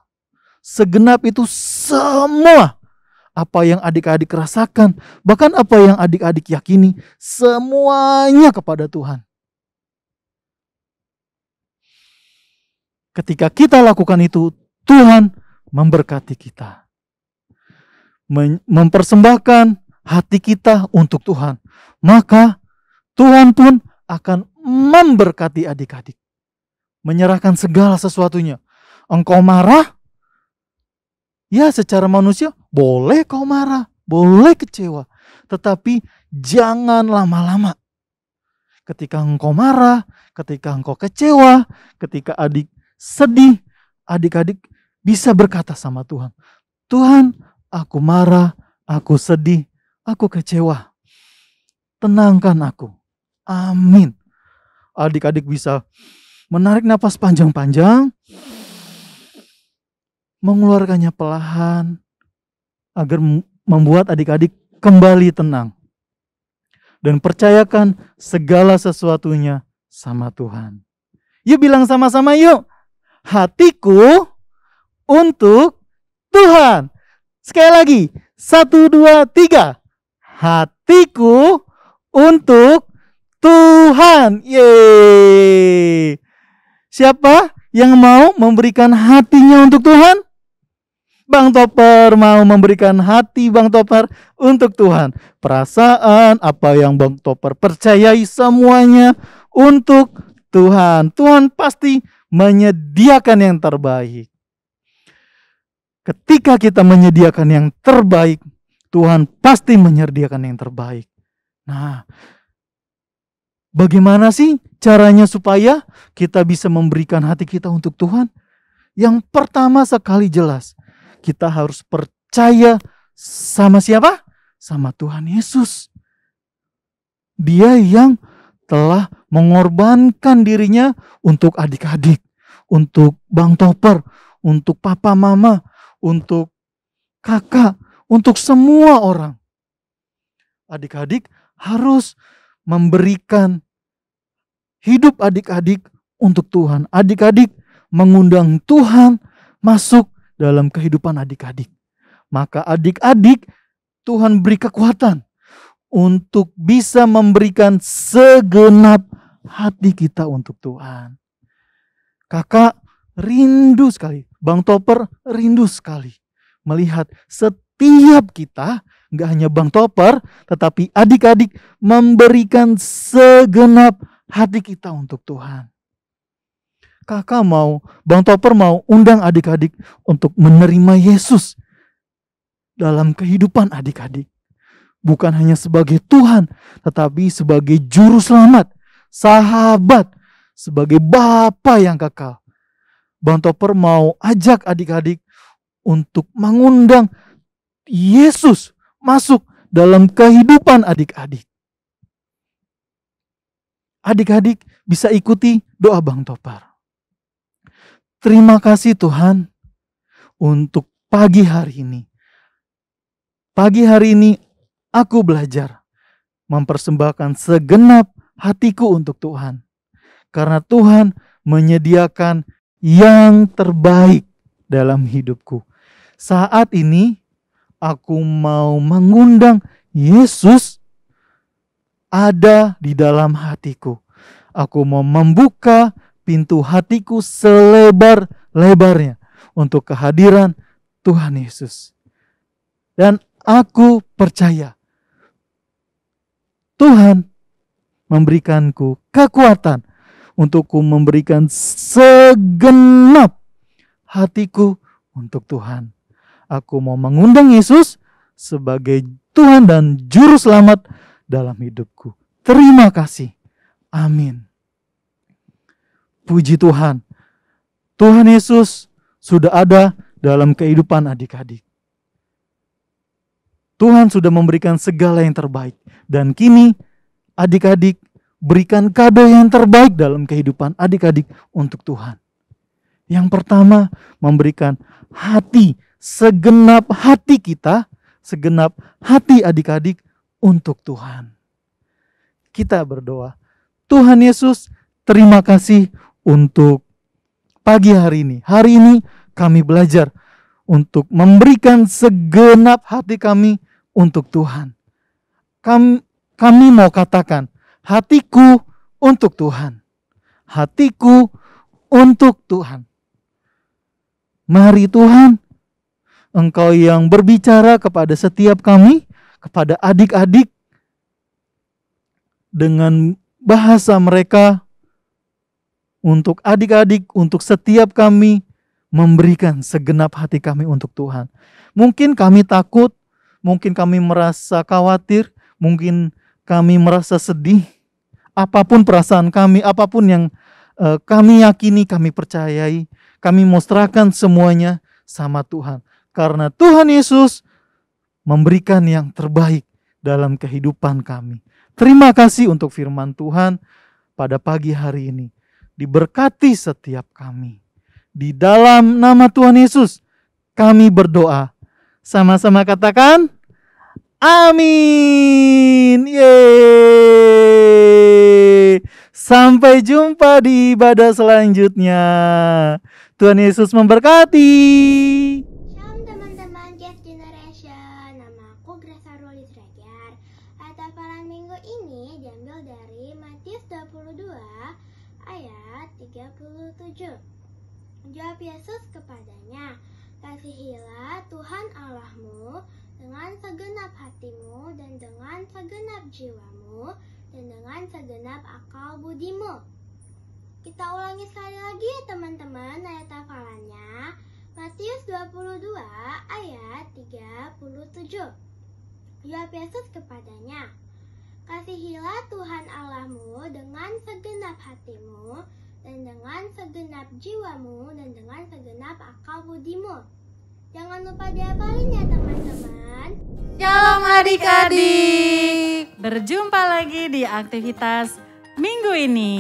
Segenap itu semua. Apa yang adik-adik rasakan, bahkan apa yang adik-adik yakini, semuanya kepada Tuhan. Ketika kita lakukan itu, Tuhan memberkati kita. Mempersembahkan hati kita untuk Tuhan. Maka Tuhan pun akan memberkati adik-adik. Menyerahkan segala sesuatunya. Engkau marah? Ya secara manusia boleh kau marah, boleh kecewa. Tetapi jangan lama-lama. Ketika engkau marah, ketika engkau kecewa, ketika adik sedih, adik-adik bisa berkata sama Tuhan, Tuhan, aku marah, aku sedih, aku kecewa. Tenangkan aku. Amin. Adik-adik bisa menarik napas panjang-panjang, mengeluarkannya perlahan, agar membuat adik-adik kembali tenang. Dan percayakan segala sesuatunya sama Tuhan. Yuk bilang sama-sama yuk. Hatiku untuk Tuhan. Sekali lagi. 1, 2, 3. Hatiku untuk Tuhan. Yeay. Siapa yang mau memberikan hatinya untuk Tuhan? Bang Topper mau memberikan hati Bang Topper untuk Tuhan. Perasaan apa yang Bang Topper percayai semuanya untuk Tuhan. Tuhan pasti menyediakan yang terbaik. Ketika kita menyediakan yang terbaik, Tuhan pasti menyediakan yang terbaik. Nah, bagaimana sih caranya supaya kita bisa memberikan hati kita untuk Tuhan? Yang pertama sekali jelas, kita harus percaya sama siapa? Sama Tuhan Yesus. Dia yang telah mengorbankan dirinya untuk adik-adik, untuk Bang Topper, untuk papa mama, untuk kakak, untuk semua orang. Adik-adik harus memberikan hidup adik-adik untuk Tuhan. Adik-adik mengundang Tuhan masuk dalam kehidupan adik-adik. Maka adik-adik Tuhan beri kekuatan untuk bisa memberikan segenap hati kita untuk Tuhan. Kakak rindu sekali, Bang Topper rindu sekali melihat setiap kita, gak hanya Bang Topper, tetapi adik-adik memberikan segenap hati kita untuk Tuhan. Kakak mau, Bang Topper mau undang adik-adik untuk menerima Yesus dalam kehidupan adik-adik. Bukan hanya sebagai Tuhan, tetapi sebagai juru selamat, sahabat, sebagai Bapa yang kekal. Bang Topper mau ajak adik-adik untuk mengundang Yesus masuk dalam kehidupan adik-adik. Adik-adik bisa ikuti doa Bang Topper. Terima kasih Tuhan untuk pagi hari ini. Pagi hari ini aku belajar mempersembahkan segenap hatiku untuk Tuhan. Karena Tuhan menyediakan yang terbaik dalam hidupku. Saat ini aku mau mengundang Yesus ada di dalam hatiku. Aku mau membuka pintu hatiku selebar-lebarnya untuk kehadiran Tuhan Yesus. Dan aku percaya Tuhan memberikanku kekuatan untukku memberikan segenap hatiku untuk Tuhan. Aku mau mengundang Yesus sebagai Tuhan dan Juru Selamat dalam hidupku. Terima kasih. Amin. Puji Tuhan. Tuhan Yesus sudah ada dalam kehidupan adik-adik. Tuhan sudah memberikan segala yang terbaik. Dan kini adik-adik berikan kado yang terbaik dalam kehidupan adik-adik untuk Tuhan. Yang pertama, memberikan hati, segenap hati kita, segenap hati adik-adik untuk Tuhan. Kita berdoa. Tuhan Yesus, terima kasih untuk pagi hari ini. Hari ini kami belajar untuk memberikan segenap hati kami untuk Tuhan. Kami mau katakan, hatiku untuk Tuhan. Hatiku untuk Tuhan. Mari Tuhan, Engkau yang berbicara kepada setiap kami, kepada adik-adik, dengan bahasa mereka, untuk adik-adik, untuk setiap kami, memberikan segenap hati kami untuk Tuhan. Mungkin kami takut, mungkin kami merasa khawatir, mungkin kami merasa sedih, apapun perasaan kami, apapun yang kami yakini, kami percayai, kami mau serahkan semuanya sama Tuhan. Karena Tuhan Yesus memberikan yang terbaik dalam kehidupan kami. Terima kasih untuk firman Tuhan pada pagi hari ini. Diberkati setiap kami. Di dalam nama Tuhan Yesus kami berdoa. Sama-sama katakan, amin. Yeay. Sampai jumpa di ibadah selanjutnya. Tuhan Yesus memberkati. Shalom teman-teman Just Generation. Nama aku Grace Aruli Sregar. Ayat hafalan minggu ini diambil dari Matius 22 ayat 37. Jawab Yesus kepadanya, Kasihilah Tuhan Allahmu dengan segenap hatimu dan dengan segenap jiwamu dan dengan segenap akal budimu. Kita ulangi sekali lagi ya teman-teman ayat hafalannya. Matius 22 ayat 37. Jawab Yesus kepadanya, kasihilah Tuhan Allahmu dengan segenap hatimu dan dengan segenap jiwamu dan dengan segenap akal budimu. Jangan lupa dihafalin ya teman-teman. Shalom adik-adik. Berjumpa lagi di aktivitas minggu ini.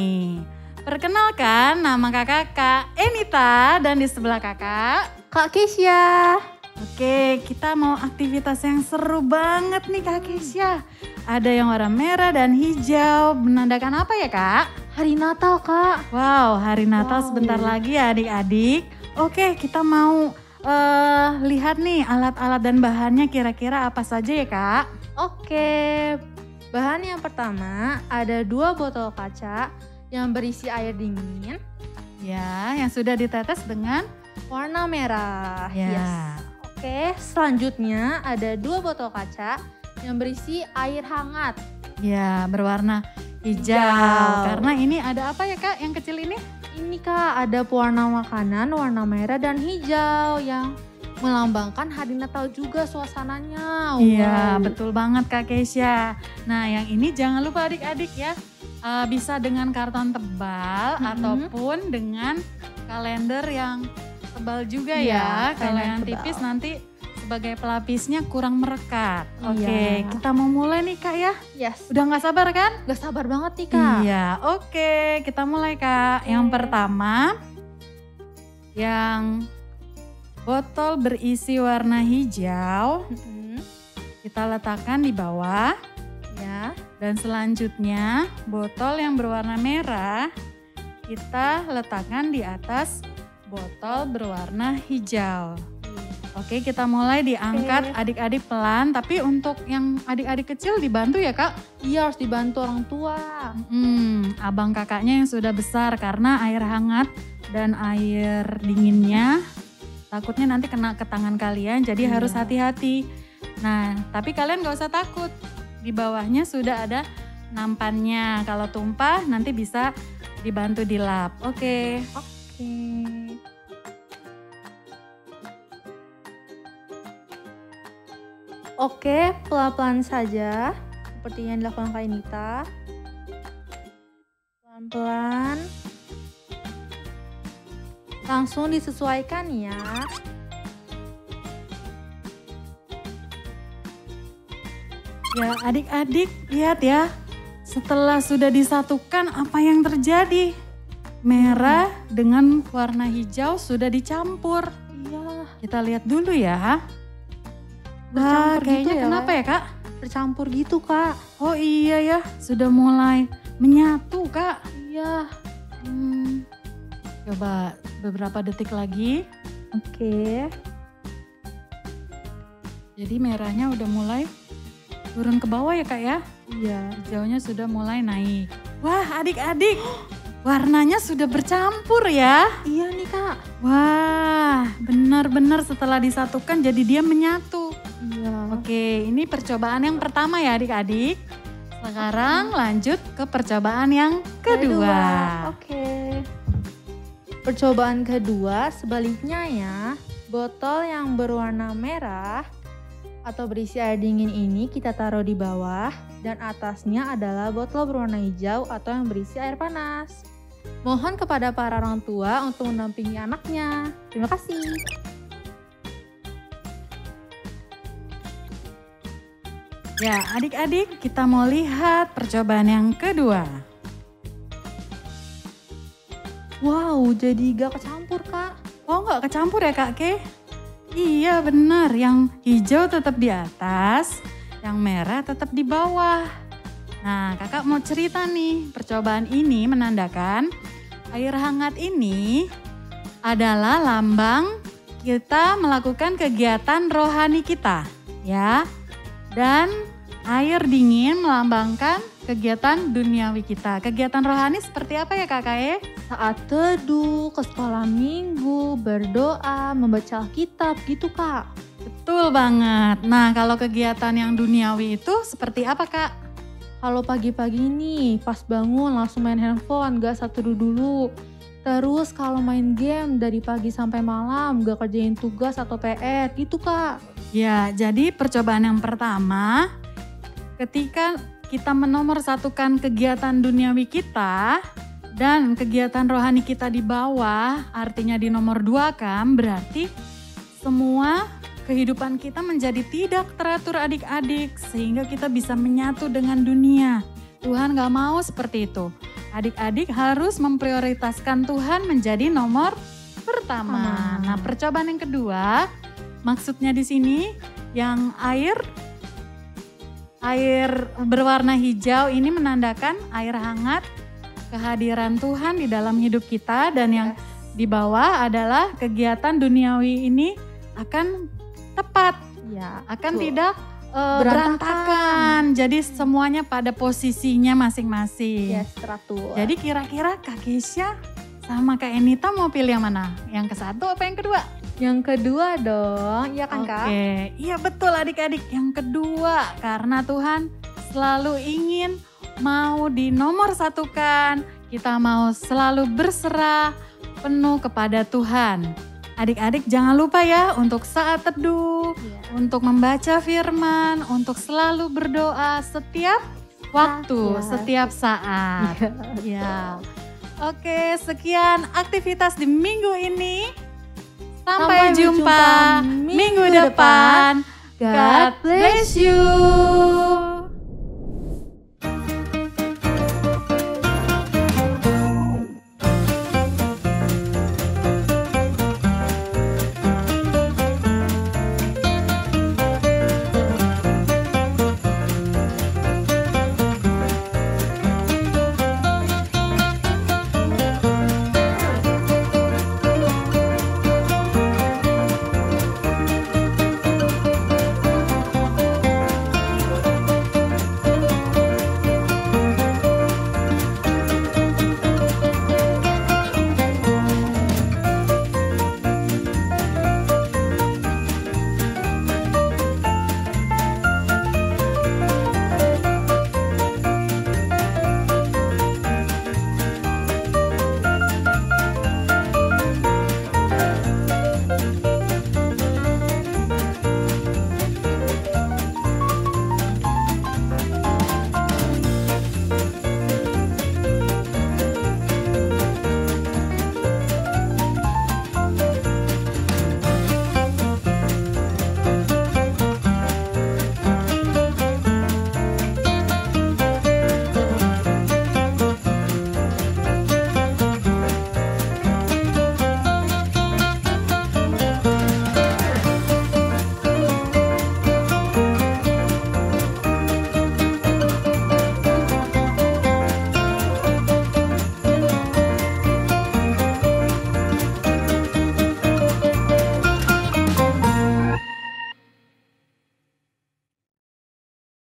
Perkenalkan, nama kakak Kak Enita dan di sebelah kakak Kak Keisha. Oke, kita mau aktivitas yang seru banget nih Kak Keisha. Ada yang warna merah dan hijau, menandakan apa ya Kak? Hari Natal Kak. Wow, hari Natal sebentar lagi ya adik-adik. Oke, kita mau lihat nih alat-alat dan bahannya kira-kira apa saja ya Kak? Oke, bahan yang pertama ada 2 botol kaca yang berisi air dingin. Ya, yang sudah ditetes dengan warna merah. Ya. Yes. Oke, selanjutnya ada 2 botol kaca yang berisi air hangat. Ya, berwarna hijau. Karena ini ada apa ya Kak yang kecil ini? Ini Kak, ada pewarna makanan warna merah dan hijau yang melambangkan hari Natal juga suasananya. Iya, betul banget Kak Keisha. Nah, yang ini jangan lupa adik-adik ya. Bisa dengan karton tebal ataupun dengan kalender yang tebal juga ya. Kalau yang tipis nanti sebagai pelapisnya kurang merekat. Oke, kita mau mulai nih Kak ya. Yes. Udah gak sabar kan? Gak sabar banget nih Kak. Iya, oke, kita mulai Kak. Yang pertama, yang botol berisi warna hijau, kita letakkan di bawah. Ya. Dan selanjutnya botol yang berwarna merah kita letakkan di atas botol berwarna hijau. Oke, kita mulai diangkat adik-adik pelan, tapi untuk yang adik-adik kecil dibantu ya Kak? Iya, harus dibantu orang tua. Abang kakaknya yang sudah besar karena air hangat dan air dinginnya takutnya nanti kena ke tangan kalian, jadi harus hati-hati. Nah, tapi kalian gak usah takut. Di bawahnya sudah ada nampannya. Kalau tumpah nanti bisa dibantu dilap. Oke. Oke, pelan-pelan saja. Seperti yang dilakukan Kak Enita. Pelan-pelan. Langsung disesuaikan ya. Ya adik-adik lihat ya, setelah sudah disatukan apa yang terjadi? Merah dengan warna hijau sudah dicampur. Iya. Kita lihat dulu ya. Wah, kayaknya gitu ya, kenapa ya Kak? Bercampur gitu Kak. Oh iya ya, sudah mulai menyatu Kak. Iya. Coba beberapa detik lagi. Oke. Jadi merahnya udah mulai turun ke bawah ya Kak ya? Iya. Hijaunya sudah mulai naik. Wah adik-adik, warnanya sudah bercampur ya? Iya nih Kak. Wah, benar-benar setelah disatukan jadi dia menyatu. Iya. Oke, ini percobaan yang pertama ya adik-adik. Sekarang lanjut ke percobaan yang kedua. Oke. Percobaan kedua sebaliknya ya. Botol yang berwarna merah atau berisi air dingin ini kita taruh di bawah dan atasnya adalah botol berwarna hijau atau yang berisi air panas. Mohon kepada para orang tua untuk mendampingi anaknya. Terima kasih. Ya adik-adik, kita mau lihat percobaan yang kedua. Wow, jadi gak kecampur Kak. Oh gak kecampur ya Kak Ke? Iya benar, yang hijau tetap di atas, yang merah tetap di bawah. Nah kakak mau cerita nih, percobaan ini menandakan air hangat ini adalah lambang kita melakukan kegiatan rohani kita ya. Dan air dingin melambangkan kegiatan duniawi kita. Kegiatan rohani seperti apa ya Kak Kae? Saat teduh, ke sekolah minggu, berdoa, membaca Alkitab gitu Kak. Betul banget. Nah kalau kegiatan yang duniawi itu seperti apa Kak? Kalau pagi-pagi nih pas bangun langsung main handphone, gak teduh dulu. Terus kalau main game dari pagi sampai malam gak kerjain tugas atau PR gitu Kak. Ya jadi percobaan yang pertama ketika kita menomorsatukan kegiatan duniawi kita dan kegiatan rohani kita di bawah, artinya di nomor 2 kan, berarti semua kehidupan kita menjadi tidak teratur adik-adik sehingga kita bisa menyatu dengan dunia. Tuhan gak mau seperti itu. Adik-adik harus memprioritaskan Tuhan menjadi nomor pertama. Nah, percobaan yang kedua, maksudnya di sini yang air berwarna hijau ini menandakan air hangat, kehadiran Tuhan di dalam hidup kita, dan yang di bawah adalah kegiatan duniawi ini akan tepat, akan tidak berantakan. Jadi semuanya pada posisinya masing-masing. Teratur. Jadi kira-kira Kak Kesha sama Kak Enita mau pilih yang mana? Yang ke satu apa yang kedua? Yang kedua dong, iya kan Kak? Oke, iya betul adik-adik, yang kedua. Karena Tuhan selalu ingin mau dinomorsatukan, kita mau selalu berserah penuh kepada Tuhan. Adik-adik jangan lupa ya untuk saat teduh, untuk membaca firman, untuk selalu berdoa setiap waktu, setiap saat. Ya. Oke, sekian aktivitas di minggu ini. Sampai jumpa minggu depan. God bless you.